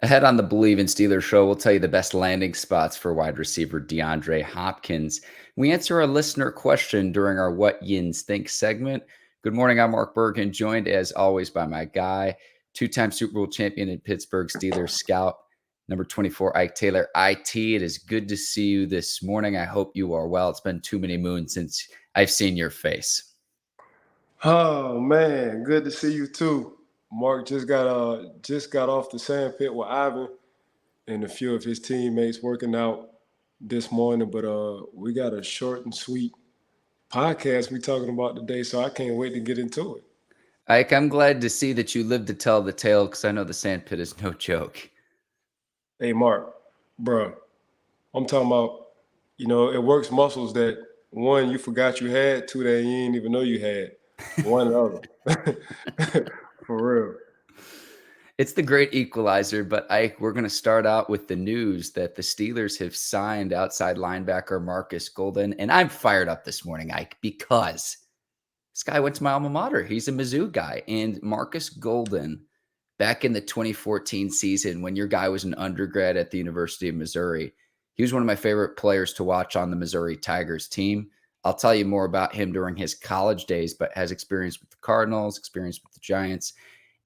Ahead on the Bleav in Steelers show, we'll tell you the best landing spots for wide receiver DeAndre Hopkins. We answer a listener question during our What Yins Think segment. Good morning, I'm Mark Bergin, joined as always by my guy, two-time Super Bowl champion and Pittsburgh Steelers scout, number 24, Ike Taylor. IT, it is good to see you this morning. I hope you are well. It's been too many moons since I've seen your face. Oh man, good to see you too. Mark just got off the sand pit with Ivan and a few of his teammates working out this morning. But we got a short and sweet podcast we talking about today, so I can't wait to get into it. Ike, I'm glad to see that you lived to tell the tale because I know the sand pit is no joke. Hey Mark, bro, I'm talking about, it works muscles that one you forgot you had, two that you didn't even know you had. One or the other. For real. It's the great equalizer, but Ike, we're going to start out with the news that the Steelers have signed outside linebacker Markus Golden. And I'm fired up this morning, Ike, because this guy went to my alma mater. He's a Mizzou guy. And Markus Golden, back in the 2014 season, when your guy was an undergrad at the University of Missouri, he was one of my favorite players to watch on the Missouri Tigers team. I'll tell you more about him during his college days, but has experience with the Cardinals, experience with the Giants.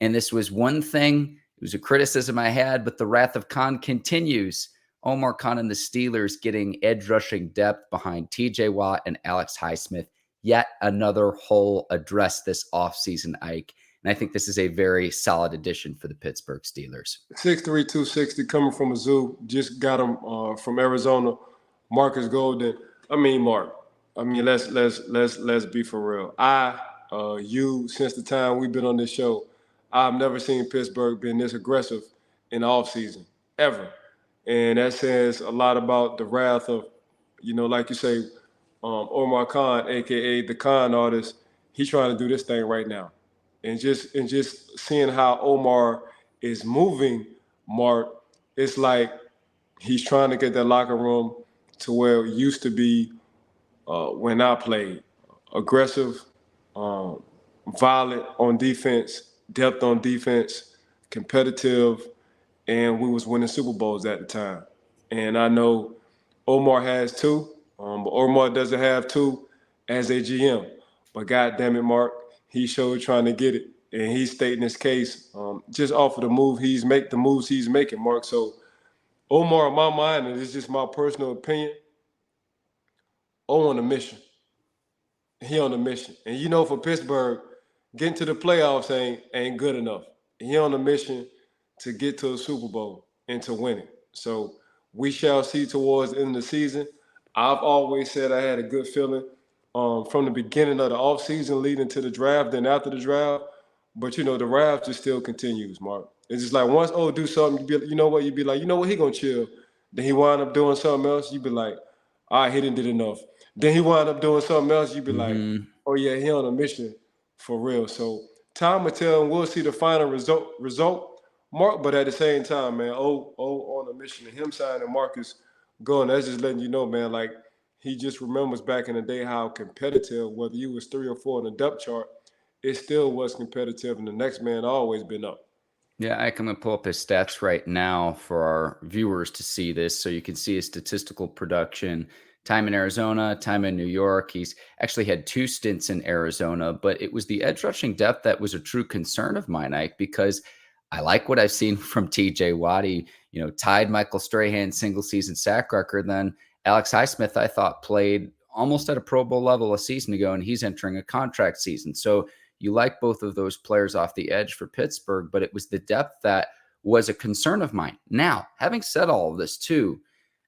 And this was one thing, it was a criticism I had, but the wrath of Khan continues. Omar Khan and the Steelers getting edge rushing depth behind TJ Watt and Alex Highsmith. Yet another hole addressed this offseason, Ike. And I think this is a very solid addition for the Pittsburgh Steelers. 6'3", 260 coming from Mizzou. Just got him from Arizona. Markus Golden. Mark. Let's be for real. Since the time we've been on this show, I've never seen Pittsburgh been this aggressive in the offseason, ever. And that says a lot about the wrath of, like you say, Omar Khan, a.k.a. the Khan artist. He's trying to do this thing right now. And just seeing how Omar is moving, Mark, it's like he's trying to get that locker room to where it used to be when I played. Aggressive, violent on defense, depth on defense, competitive, and we was winning Super Bowls at the time. And I know Omar has two, but Omar doesn't have two as a GM. But God damn it, Mark, he showed trying to get it, and he's stating his case just off of the moves he's making, Mark. So Omar, in my mind, and it's just my personal opinion, on a mission. He on a mission. And for Pittsburgh, getting to the playoffs ain't good enough. He on a mission to get to a Super Bowl and to win it. So we shall see towards the end of the season. I've always said I had a good feeling from the beginning of the offseason leading to the draft, then after the draft. But, the draft just still continues, Mark. It's just like once do something, you'd be like, he going to chill. Then he wind up doing something else. You'd be like, all right, he didn't do enough. Then he wind up doing something else. You'd be like, oh, yeah, he on a mission for real. So time will tell, and we'll see the final result, Mark. But at the same time, man, on a mission. And him signing Markus Golden, that's just letting you know, man, like he just remembers back in the day how competitive, whether you was 3 or 4 on the depth chart, it still was competitive, and the next man always been up. Yeah, I'm going to pull up his stats right now for our viewers to see this so you can see his statistical production. Time in Arizona, time in New York. He's actually had 2 stints in Arizona, but it was the edge rushing depth that was a true concern of mine, Ike, because I like what I've seen from TJ Watt. He, tied Michael Strahan's single season sack record. Then Alex Highsmith, I thought, played almost at a Pro Bowl level a season ago, and he's entering a contract season. So you like both of those players off the edge for Pittsburgh, but it was the depth that was a concern of mine. Now, having said all of this too,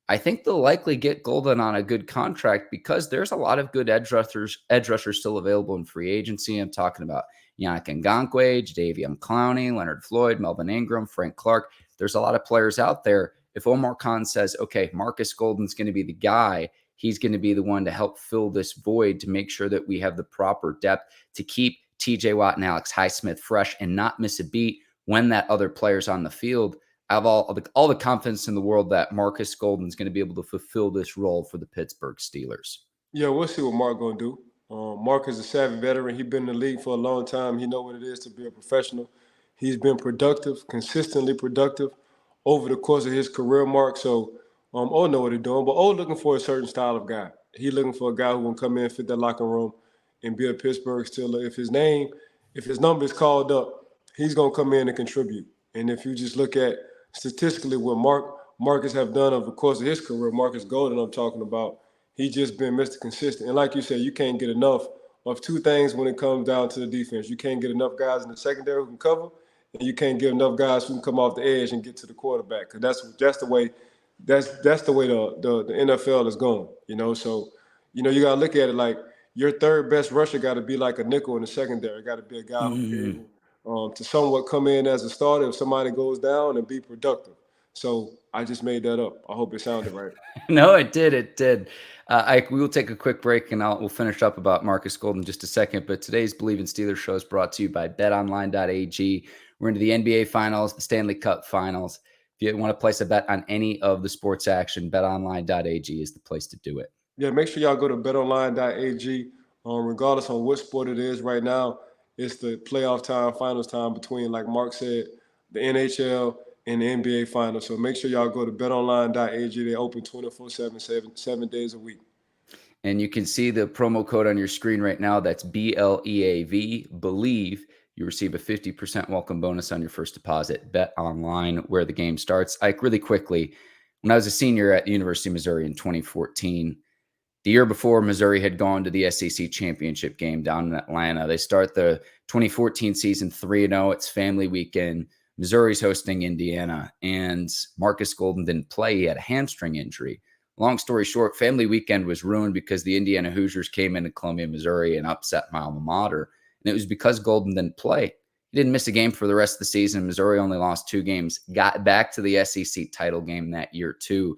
I think they'll likely get Golden on a good contract because there's a lot of good edge rushers still available in free agency. I'm talking about Yannick Ngakoue, Jadeveon Clowney, Leonard Floyd, Melvin Ingram, Frank Clark. There's a lot of players out there. If Omar Khan says, okay, Markus Golden's going to be the guy, he's going to be the one to help fill this void to make sure that we have the proper depth to keep TJ Watt and Alex Highsmith fresh and not miss a beat when that other player's on the field. I have all the confidence in the world that Markus Golden is going to be able to fulfill this role for the Pittsburgh Steelers. Yeah, we'll see what Mark going to do. Mark is a savvy veteran. He's been in the league for a long time. He knows what it is to be a professional. He's been productive, consistently productive over the course of his career, Mark. So O know what he's doing, but O looking for a certain style of guy. He looking for a guy who can come in, fit that locker room, and be a Pittsburgh Steeler. If his number is called up, he's gonna come in and contribute. And if you just look at statistically what Marcus have done over the course of his career, Markus Golden, I'm talking about, he's just been Mr. Consistent. And like you said, you can't get enough of two things when it comes down to the defense. You can't get enough guys in the secondary who can cover, and you can't get enough guys who can come off the edge and get to the quarterback. Because that's the way the NFL is going. So you gotta look at it like your third best rusher got to be like a nickel in the secondary. Got to be a guy who can be able to somewhat come in as a starter if somebody goes down and be productive. So I just made that up. I hope it sounded right. No, it did. It did. We will take a quick break, and we'll finish up about Markus Golden in just a second. But today's Bleav in Steelers show is brought to you by BetOnline.ag. We're into the NBA Finals, the Stanley Cup Finals. If you want to place a bet on any of the sports action, BetOnline.ag is the place to do it. Yeah, make sure y'all go to BetOnline.ag. Regardless on what sport it is right now, it's the playoff time, finals time between, like Mark said, the NHL and the NBA Finals. So make sure y'all go to betonline.ag. They open 24/7, 7 days a week. And you can see the promo code on your screen right now. That's BLEAV, Bleav. You receive a 50% welcome bonus on your first deposit. Bet online where the game starts. Ike, really quickly, when I was a senior at the University of Missouri in 2014, the year before, Missouri had gone to the SEC championship game down in Atlanta. They start the 2014 season 3-0. It's family weekend. Missouri's hosting Indiana, and Markus Golden didn't play. He had a hamstring injury. Long story short, family weekend was ruined because the Indiana Hoosiers came into Columbia, Missouri, and upset my alma mater. And it was because Golden didn't play. He didn't miss a game for the rest of the season. Missouri only lost 2 games, got back to the SEC title game that year too.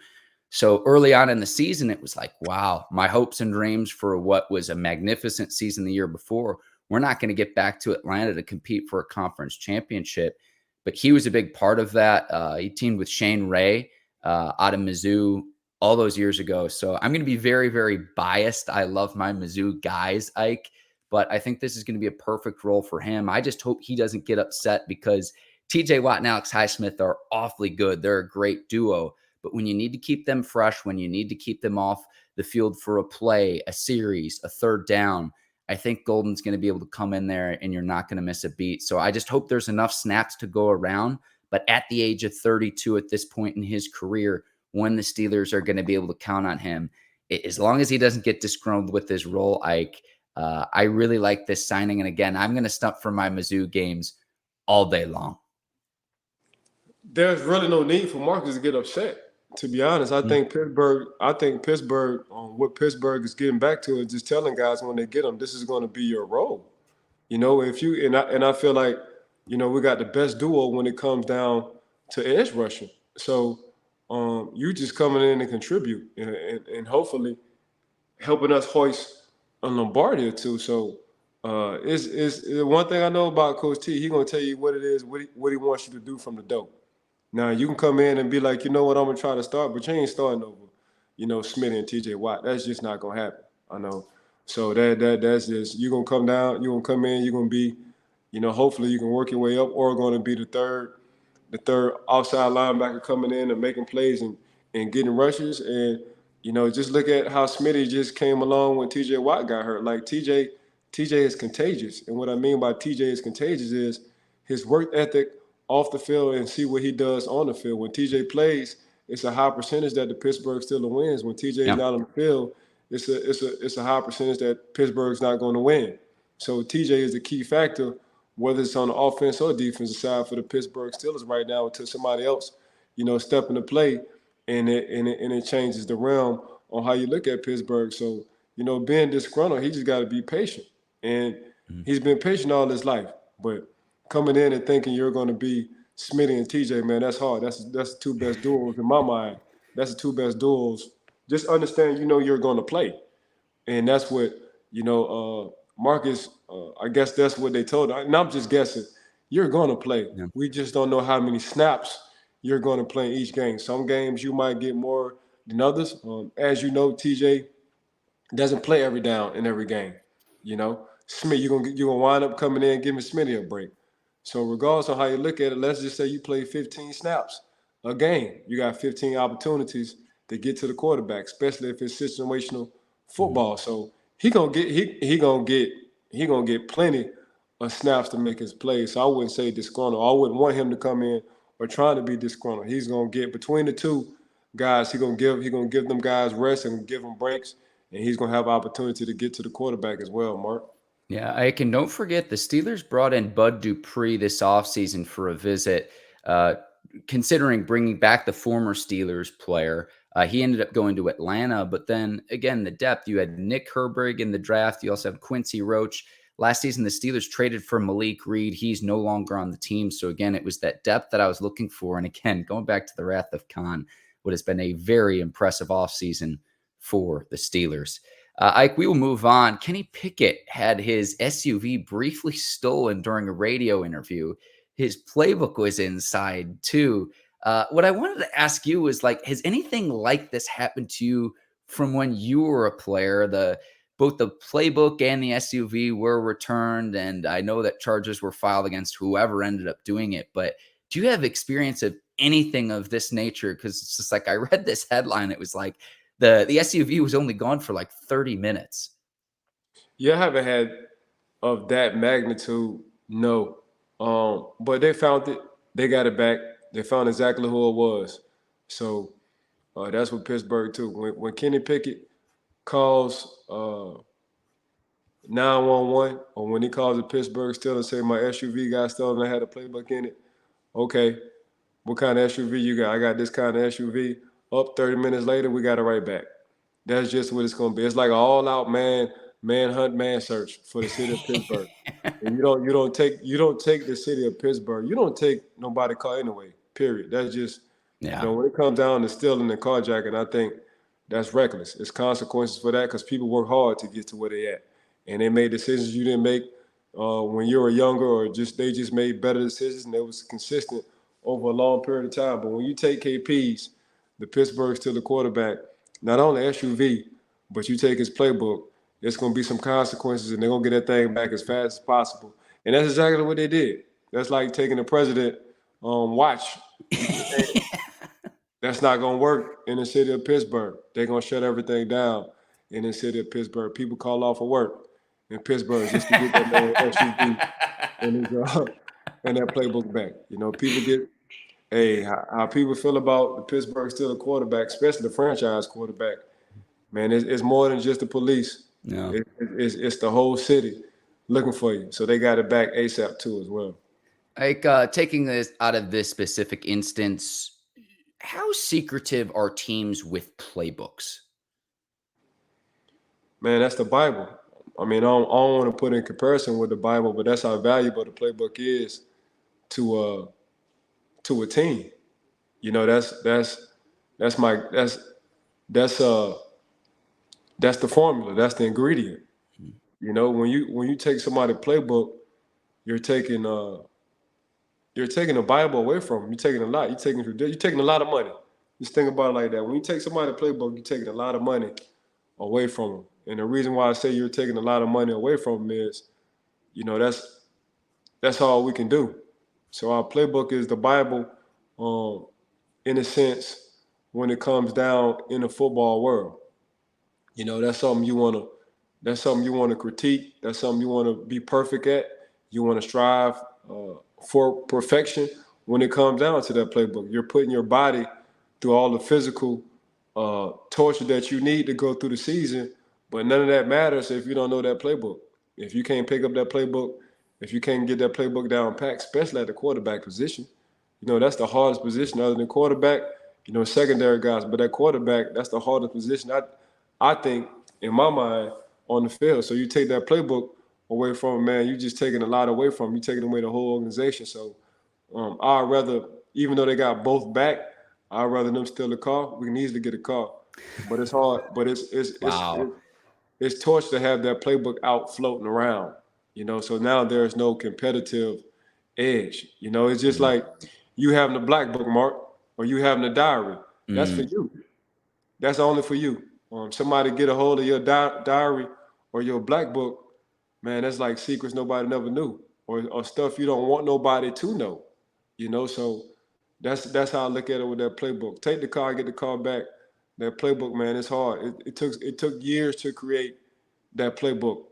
So early on in the season, it was like, wow, my hopes and dreams for what was a magnificent season the year before, we're not going to get back to Atlanta to compete for a conference championship. But he was a big part of that. He teamed with Shane Ray out of Mizzou all those years ago. So I'm going to be very, very biased. I love my Mizzou guys, Ike, but I think this is going to be a perfect role for him. I just hope he doesn't get upset because TJ Watt and Alex Highsmith are awfully good. They're a great duo. But when you need to keep them fresh, when you need to keep them off the field for a play, a series, a third down, I think Golden's going to be able to come in there and you're not going to miss a beat. So I just hope there's enough snaps to go around. But at the age of 32 at this point in his career, when the Steelers are going to be able to count on him, as long as he doesn't get disgruntled with his role, Ike, I really like this signing. And again, I'm going to stump for my Mizzou games all day long. There's really no need for Marcus to get upset. To be honest, I think Pittsburgh, what Pittsburgh is getting back to is just telling guys when they get them, this is going to be your role. If you and I feel like, we got the best duo when it comes down to edge rushing. So you just coming in and contribute and hopefully helping us hoist a Lombardi or two. So it's one thing I know about Coach T. He's going to tell you what it is, what he wants you to do from the dope. Now, you can come in and be like, you know what, I'm going to try to start, but you ain't starting over, Smitty and TJ Watt. That's just not going to happen. I know. So that's just, you're going to come down, you're going to come in, you're going to be, hopefully you can work your way up, or going to be the third outside linebacker coming in and making plays and getting rushes. And, just look at how Smitty just came along when TJ Watt got hurt. Like, TJ is contagious. And what I mean by TJ is contagious is his work ethic off the field and see what he does on the field. When TJ plays, it's a high percentage that the Pittsburgh Steelers wins. When TJ is not on the field, it's a high percentage that Pittsburgh's not going to win. So TJ is a key factor, whether it's on the offense or defensive side for the Pittsburgh Steelers right now, until somebody else, step into play, and it changes the realm on how you look at Pittsburgh. So, being disgruntled, he just got to be patient. And he's been patient all his life. But coming in and thinking you're going to be Smitty and TJ, man, that's hard. That's the 2 best duels in my mind. That's the 2 best duels. Just understand, you're going to play. And that's what, Marcus, I guess that's what they told him. And I'm just guessing. You're going to play. Yeah. We just don't know how many snaps you're going to play in each game. Some games you might get more than others. As you know, TJ doesn't play every down in every game. Smith, you're gonna wind up coming in and giving Smitty a break. So regardless of how you look at it, let's just say you play 15 snaps a game. You got 15 opportunities to get to the quarterback, especially if it's situational football. So he gonna get plenty of snaps to make his plays. So I wouldn't say disgruntled. I wouldn't want him to come in or trying to be disgruntled. He's gonna get between the two guys. He gonna give them guys rest and give them breaks, and he's gonna have opportunity to get to the quarterback as well, Mark. Yeah, I can don't forget the Steelers brought in Bud Dupree this offseason for a visit, uh, considering bringing back the former Steelers player. He ended up going to Atlanta, but then again, the depth. You had Nick Herbig in the draft. You also have Quincy Roach. Last season, the Steelers traded for Malik Reed. He's no longer on the team. So again, it was that depth that I was looking for. And again, going back to the Wrath of Khan, what has been a very impressive offseason for the Steelers. Ike, we will move on. Kenny Pickett had his SUV briefly stolen during a radio interview. His playbook was inside too. What I wanted to ask you was like, has anything like this happened to you from when you were a player? Both the playbook and the SUV were returned, and I know that charges were filed against whoever ended up doing it. But do you have experience of anything of this nature? Because it's just like I read this headline, it was like the SUV was only gone for like 30 minutes. Yeah, I haven't had of that magnitude, no. But they found it. They got it back. They found exactly who it was. So that's what Pittsburgh too. When Kenny Pickett calls 911, or when he calls the Pittsburgh Steelers, say my SUV got stolen, I had a playbook in it. Okay, what kind of SUV you got? I got this kind of SUV. Up 30 minutes later, we got it right back. That's just what it's gonna be. It's like an all-out manhunt, man search for the city of Pittsburgh. And you don't take the city of Pittsburgh. You don't take nobody car anyway. Period. That's just Yeah. when it comes down to stealing and carjacking, I think that's reckless. It's consequences for that because people work hard to get to where they at, and they made decisions you didn't make when you were younger, or they just made better decisions, and it was consistent over a long period of time. But when you take KP's, the Pittsburgh Steelers quarterback, not only SUV, but you take his playbook, there's going to be some consequences, and they're going to get that thing back as fast as possible. And that's exactly what they did. That's like taking the president watch. That's not going to work in the city of Pittsburgh. They're going to shut everything down in the city of Pittsburgh. People call off of work in Pittsburgh just to get that man SUV and that playbook back. You know, people get how people feel about the Pittsburgh Steelers quarterback, especially the franchise quarterback. Man, it's more than just the police. No. It's the whole city looking for you. So they got it back ASAP too as well. Like taking this out of this specific instance, how secretive are teams with playbooks? Man, that's the Bible. I mean, I don't want to put in comparison with the Bible, but that's how valuable the playbook is to a team. You know, that's the formula. That's the ingredient. You know, when you take somebody's playbook, you're taking the Bible away from them. You're taking a lot. You're taking a lot of money. Just think about it like that. When you take somebody's playbook, you're taking a lot of money away from them. And the reason why I say you're taking a lot of money away from them is, you know, that's all we can do. So our playbook is the Bible, in a sense, when it comes down in the football world. You know, that's something you wanna critique. That's something you want to be perfect at. You want to strive for perfection when it comes down to that playbook. You're putting your body through all the physical torture that you need to go through the season, but none of that matters if you don't know that playbook. If you can't pick up that playbook, if you can't get that playbook down pat, especially at the quarterback position, you know, that's the hardest position other than quarterback, you know, secondary guys, but that quarterback, that's the hardest position, I think, in my mind, on the field. So you take that playbook away from him, man, you just taking a lot away from him. You taking away the whole organization. So I'd rather, even though they got both back, I'd rather them steal the car. We can easily get a car, but it's hard. But it's torture to have that playbook out floating around. You know, so now there's no competitive edge. You know, it's just like you having a black book, Mark, or you having a diary. That's for you. That's only for you. Somebody get a hold of your diary or your black book, man, that's like secrets nobody never knew, or stuff you don't want nobody to know. You know, so That's how I look at it with that playbook. Take the car, get the car back. That playbook, man, it's hard. It took years to create that playbook.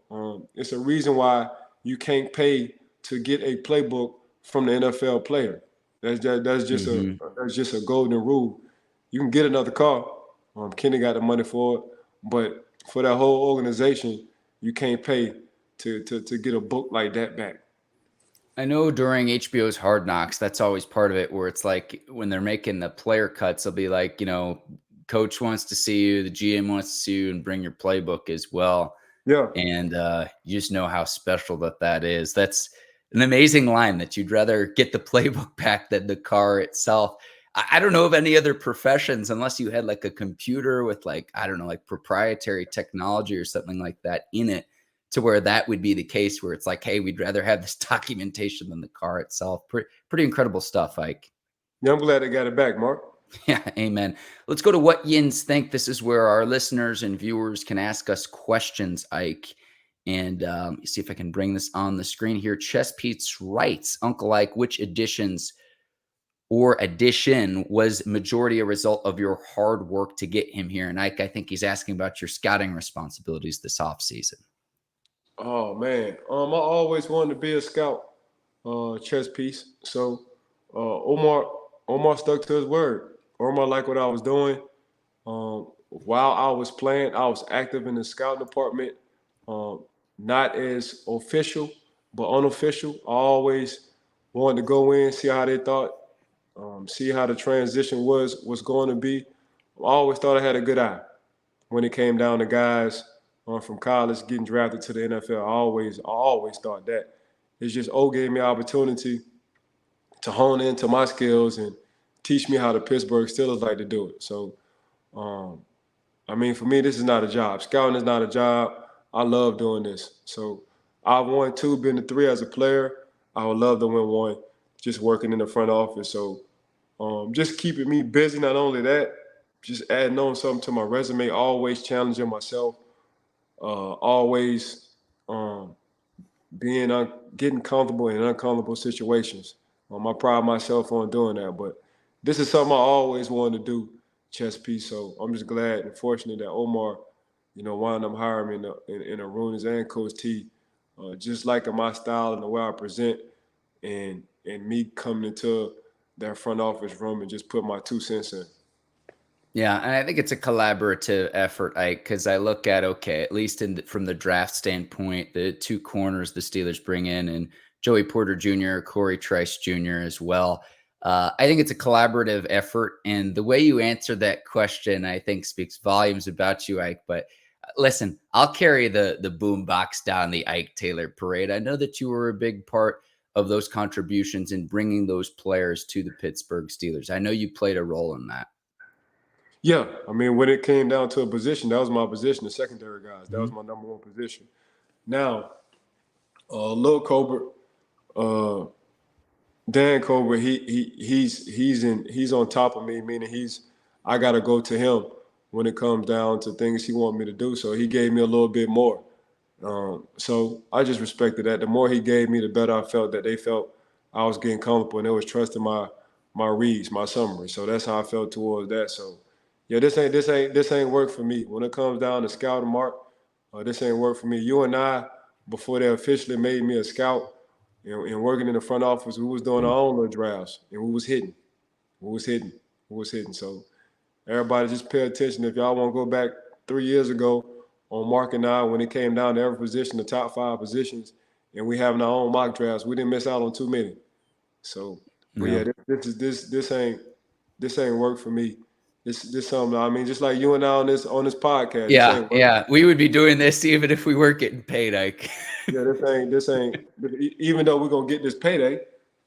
It's a reason why you can't pay to get a playbook from the NFL player. That's just a golden rule. You can get another car. Kenny got the money for it, but for that whole organization, you can't pay to get a book like that back. I know during HBO's Hard Knocks, that's always part of it, where it's like when they're making the player cuts, they'll be like, coach wants to see you, the GM wants to see you, and bring your playbook as well. Yeah. And you just know how special that is. That's an amazing line, that you'd rather get the playbook back than the car itself. I don't know of any other professions, unless you had like a computer with like proprietary technology or something like that in it, to where that would be the case, where it's like, hey, we'd rather have this documentation than the car itself. Pretty incredible stuff, Ike. Yeah, I'm glad they got it back, Mark. Yeah, amen. Let's go to what Yins think. This is where our listeners and viewers can ask us questions, Ike. And see if I can bring this on the screen here. Chess Pete's writes, Uncle Ike, which addition was majority a result of your hard work to get him here? And Ike, I think he's asking about your scouting responsibilities this offseason. Oh man, I always wanted to be a scout, chess piece. So Omar stuck to his word. Omar liked what I was doing. While I was playing, I was active in the scouting department. Not as official, but unofficial. I always wanted to go in, see how they thought, see how the transition was going to be. I always thought I had a good eye when it came down to guys from college getting drafted to the NFL. I always thought that. It's just gave me opportunity to hone into my skills and teach me how the Pittsburgh Steelers like to do it. So, for me, this is not a job. Scouting is not a job. I love doing this. So I've won 2, been to 3 as a player. I would love to win 1 just working in the front office. So just keeping me busy. Not only that, just adding on something to my resume, always challenging myself, always getting comfortable in uncomfortable situations. I pride myself on doing that. But this is something I always wanted to do, chess piece. So I'm just glad and fortunate that Omar, wound up hiring me in Arunas and Coach T, just liking my style and the way I present, and me coming into that front office room and just put my 2 cents in. Yeah, and I think it's a collaborative effort, Ike, because I look at, at least from the draft standpoint, the 2 corners the Steelers bring in, and Joey Porter Jr., Corey Trice Jr. as well. I think it's a collaborative effort, and the way you answer that question, I think, speaks volumes about you, Ike. But listen, I'll carry the boom box down the Ike Taylor parade. I know that you were a big part of those contributions in bringing those players to the Pittsburgh Steelers. I know you played a role in that. Yeah, when it came down to a position, that was my position, the secondary guys. That was my number 1 position. Now, Lil Colbert, Dan Colbert, he's on top of me, meaning I got to go to him when it comes down to things he wants me to do. So he gave me a little bit more. So I just respected that. The more he gave me, the better I felt that they felt I was getting comfortable and they was trusting my reads, my summary. So that's how I felt towards that. So yeah, this ain't work for me. When it comes down to scouting, Mark, this ain't work for me. You and I, before they officially made me a scout and working in the front office, we was doing our own little drafts and we was hitting. So everybody just pay attention. If y'all want to go back 3 years ago on Mark and I, when it came down to every position, the top 5 positions, and we having our own mock drafts, we didn't miss out on too many. So, this ain't work for me. This something. Just like you and I on this podcast. Yeah. We would be doing this even if we weren't getting paid, Ike. Yeah, this ain't. Even though we're gonna get this payday,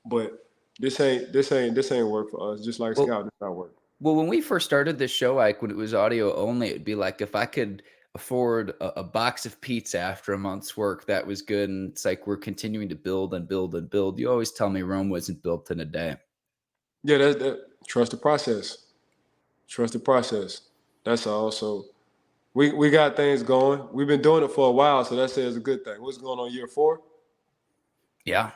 but this ain't work for us. Just like scouting, it's not work. Well, when we first started this show, Ike, when it was audio only, it'd be like, if I could afford a box of pizza after a month's work, that was good. And it's like we're continuing to build and build and build. You always tell me Rome wasn't built in a day. Yeah, that trust the process. Trust the process. That's all. So we got things going. We've been doing it for a while, so that says a good thing. What's going on year 4? Yeah.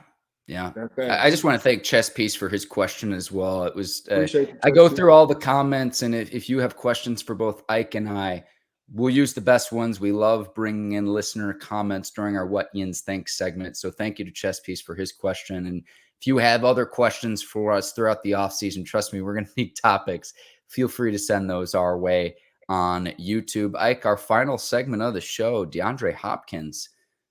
Yeah. that I fast. just want to thank Chess Piece for his question as well. It was, Appreciate you, I Chess go Piece. through all the comments, and if you have questions for both Ike and I, we'll use the best ones. We love bringing in listener comments during our What Yins Think segment. So thank you to Chess Piece for his question. And if you have other questions for us throughout the offseason, trust me, we're going to need topics. Feel free to send those our way on YouTube. Ike, our final segment of the show, DeAndre Hopkins,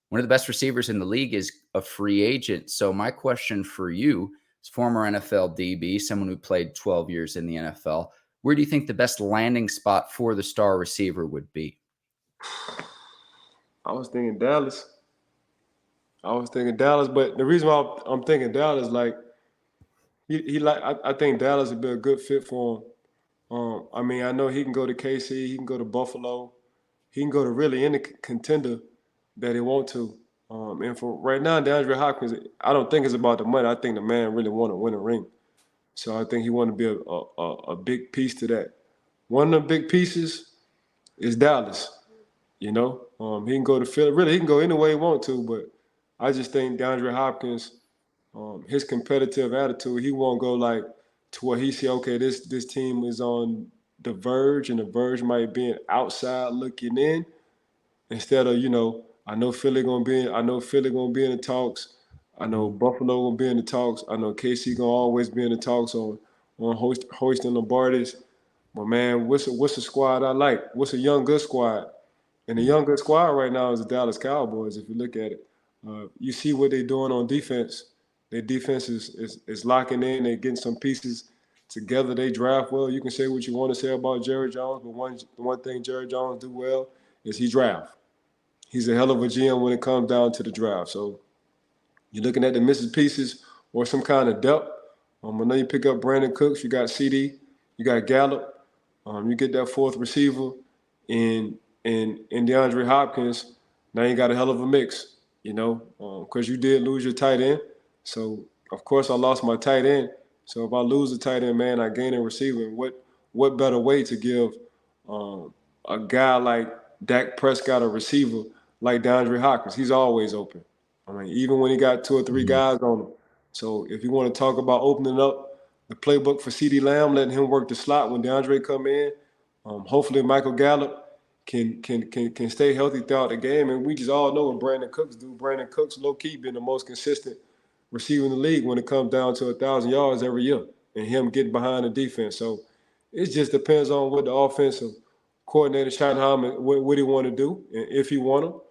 one of the best receivers in the league, is a free agent. So my question for you, as former NFL DB, someone who played 12 years in the NFL, where do you think the best landing spot for the star receiver would be? I was thinking Dallas. But the reason why I'm thinking Dallas, like I think Dallas would be a good fit for him. I mean, I know he can go to KC, he can go to Buffalo, he can go to really any contender that he want to. And for right now, DeAndre Hopkins, I don't think it's about the money. I think the man really want to win a ring. So I think he want to be a big piece to that. One of the big pieces is Dallas. You know, he can go to Philly. Really, he can go any way he want to. But I just think DeAndre Hopkins, his competitive attitude, he won't go like to where he see, okay, this team is on the verge, and the verge might be an outside looking in. Instead of, I know Philly gonna be in the talks. I know Buffalo gonna be in the talks. I know KC gonna always be in the talks on hoisting Lombardi's. But man, what's a squad I like? What's a young good squad? And the young good squad right now is the Dallas Cowboys. If you look at it, you see what they're doing on defense. Their defense is locking in. They're getting some pieces together. They draft well. You can say what you want to say about Jerry Jones, but one thing Jerry Jones do well is he draft. He's a hell of a GM when it comes down to the draft. So you're looking at the missing pieces or some kind of depth. I know you pick up Brandon Cooks. You got CD. You got Gallup. You get that fourth receiver in DeAndre Hopkins. Now you got a hell of a mix, because you did lose your tight end. So of course I lost my tight end. So if I lose a tight end, man, I gain a receiver. And what better way to give a guy like Dak Prescott a receiver like DeAndre Hopkins? He's always open. I mean, even when he got two or three guys on him. So if you want to talk about opening up the playbook for CeeDee Lamb, letting him work the slot when DeAndre come in, hopefully Michael Gallup can stay healthy throughout the game. And we just all know what Brandon Cooks do. Brandon Cooks, low-key, been the most consistent receiver in the league when it comes down to 1,000 yards every year and him getting behind the defense. So it just depends on what the offensive coordinator, Schottenheimer, what he want to do and if he want to.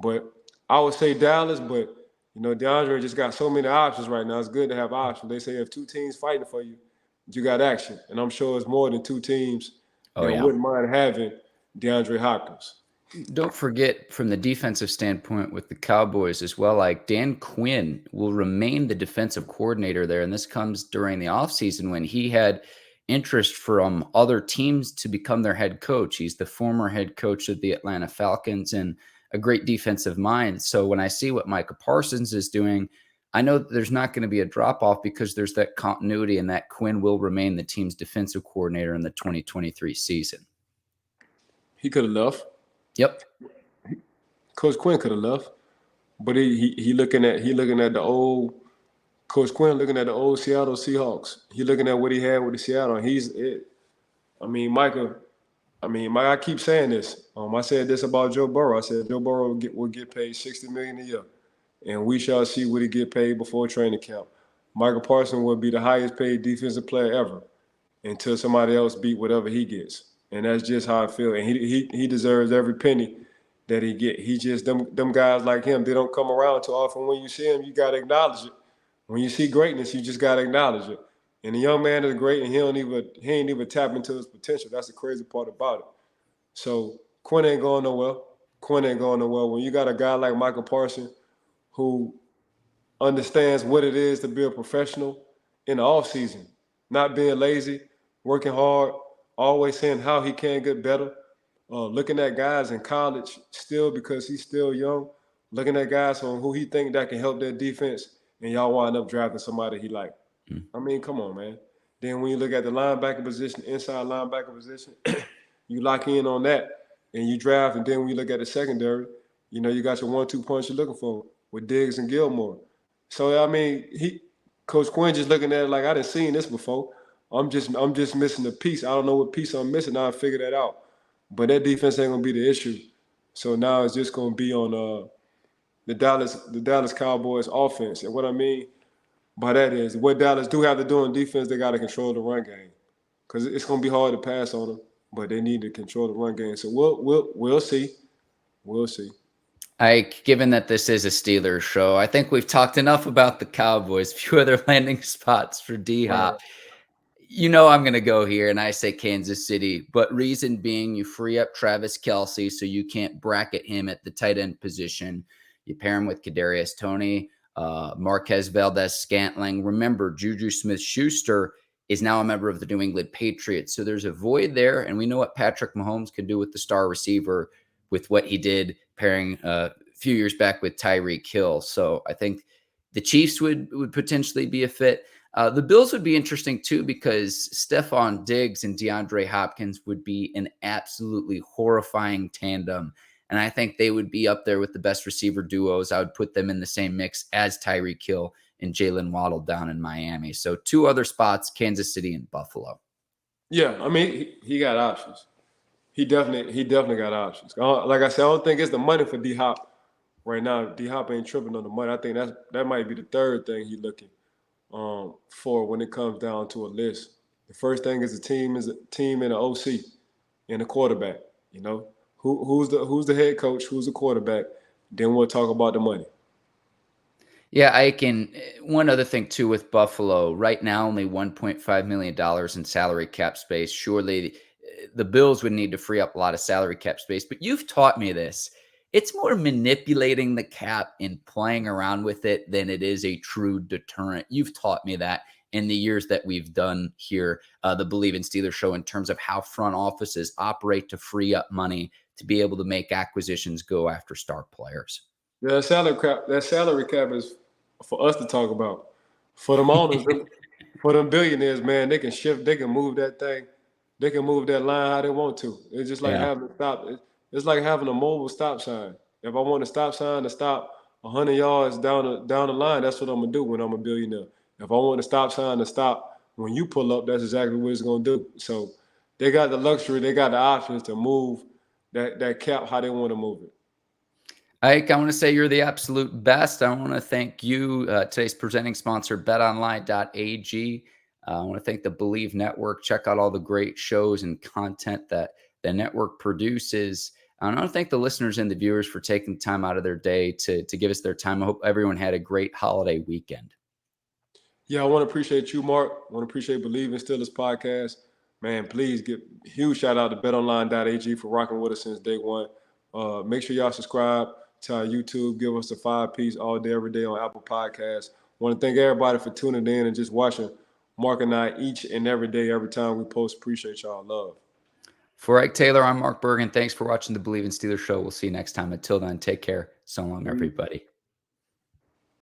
But I would say Dallas, but, DeAndre just got so many options right now. It's good to have options. They say if two teams fighting for you, you got action. And I'm sure it's more than two teams Oh, that yeah. wouldn't mind having DeAndre Hopkins. Don't forget, from the defensive standpoint with the Cowboys as well, like Dan Quinn will remain the defensive coordinator there. And this comes during the offseason when he had interest from other teams to become their head coach. He's the former head coach of the Atlanta Falcons and a great defensive mind. So when I see what Micah Parsons is doing, I know that there's not going to be a drop off because there's that continuity and that Quinn will remain the team's defensive coordinator in the 2023 season. He could have left. Yep. Coach Quinn could have left, but he looking at the old Coach Quinn looking at the old Seattle Seahawks. He looking at what he had with the Seattle. And he's it. Micah. I keep saying this. I said this about Joe Burrow. I said Joe Burrow will get paid $60 million a year, and we shall see what he get paid before training camp. Michael Parsons will be the highest paid defensive player ever until somebody else beat whatever he gets. And that's just how I feel. And he deserves every penny that he get. He just them guys like him, they don't come around too often. When you see him, you gotta acknowledge it. When you see greatness, you just gotta acknowledge it. And the young man is great, and he ain't even tap into his potential. That's the crazy part about it. So Quinn ain't going nowhere. When you got a guy like Michael Parsons who understands what it is to be a professional in the offseason, not being lazy, working hard, always saying how he can get better, looking at guys in college still because he's still young, looking at guys on who he think that can help their defense, and y'all wind up drafting somebody he like. Come on, man. Then when you look at the linebacker position, inside linebacker position, you lock in on that and you draft. And then when you look at the secondary, you got your 1-2 punch you're looking for with Diggs and Gilmore. So I mean, Coach Quinn just looking at it like I didn't seen this before. I'm just missing a piece. I don't know what piece I'm missing. I'll figure that out. But that defense ain't gonna be the issue. So now it's just gonna be on the Dallas Cowboys offense. And what I mean by that is what Dallas do have to do on defense, they gotta control the run game. Because it's gonna be hard to pass on them, but they need to control the run game. So we'll see. We'll see. Given that this is a Steelers show, I think we've talked enough about the Cowboys. Few other landing spots for D-Hop. Right. You know I'm going to go here, and I say Kansas City. But reason being, you free up Travis Kelce, so you can't bracket him at the tight end position. You pair him with Kadarius Toney, Marquez Valdez-Scantling. Remember, Juju Smith-Schuster is now a member of the New England Patriots. So there's a void there, and we know what Patrick Mahomes can do with the star receiver with what he did pairing a few years back with Tyreek Hill. So I think the Chiefs would potentially be a fit. The Bills would be interesting too, because Stephon Diggs and DeAndre Hopkins would be an absolutely horrifying tandem. And I think they would be up there with the best receiver duos. I would put them in the same mix as Tyreek Hill and Jalen Waddle down in Miami. So two other spots, Kansas City and Buffalo. Yeah, I mean, he got options. He definitely got options. Like I said, I don't think it's the money for D-Hop right now. D-Hop ain't tripping on the money. I think that might be the third thing he's looking for when it comes down to a list. The first thing is a team and an OC and a quarterback. You know, who's the head coach, who's the quarterback. Then we'll talk about the money. Yeah, I can. One other thing too with Buffalo right now, only $1.5 million in salary cap space. Surely the Bills would need to free up a lot of salary cap space. But you've taught me this. It's more manipulating the cap and playing around with it than it is a true deterrent. You've taught me that in the years that we've done here, the Bleav in Steelers show, in terms of how front offices operate to free up money to be able to make acquisitions go after star players. Yeah, that salary cap is for us to talk about. For them owners, for them billionaires, man, they can shift, they can move that thing, they can move that line how they want to. It's just like Yeah. having a stop. It's like having a mobile stop sign. If I want a stop sign to stop 100 yards down the line, that's what I'm gonna do when I'm a billionaire. If I want a stop sign to stop when you pull up, that's exactly what it's gonna do. So they got the luxury, they got the options to move that cap how they want to move it. Ike, I want to say you're the absolute best. I want to thank you, today's presenting sponsor, betonline.ag. I want to thank the Bleav Network. Check out all the great shows and content that the network produces. I want to thank the listeners and the viewers for taking time out of their day to give us their time. I hope everyone had a great holiday weekend. Yeah, I want to appreciate you, Mark. I want to appreciate Bleav in Steelers podcast. Man, please give a huge shout out to betonline.ag for rocking with us since day one. Make sure y'all subscribe to our YouTube. Give us a 5-piece all day, every day on Apple Podcasts. Want to thank everybody for tuning in and just watching Mark and I each and every day, every time we post. Appreciate y'all. Love. For Ike Taylor, I'm Mark Bergin. Thanks for watching the Bleav in Steelers show. We'll see you next time. Until then, take care. So long, everybody.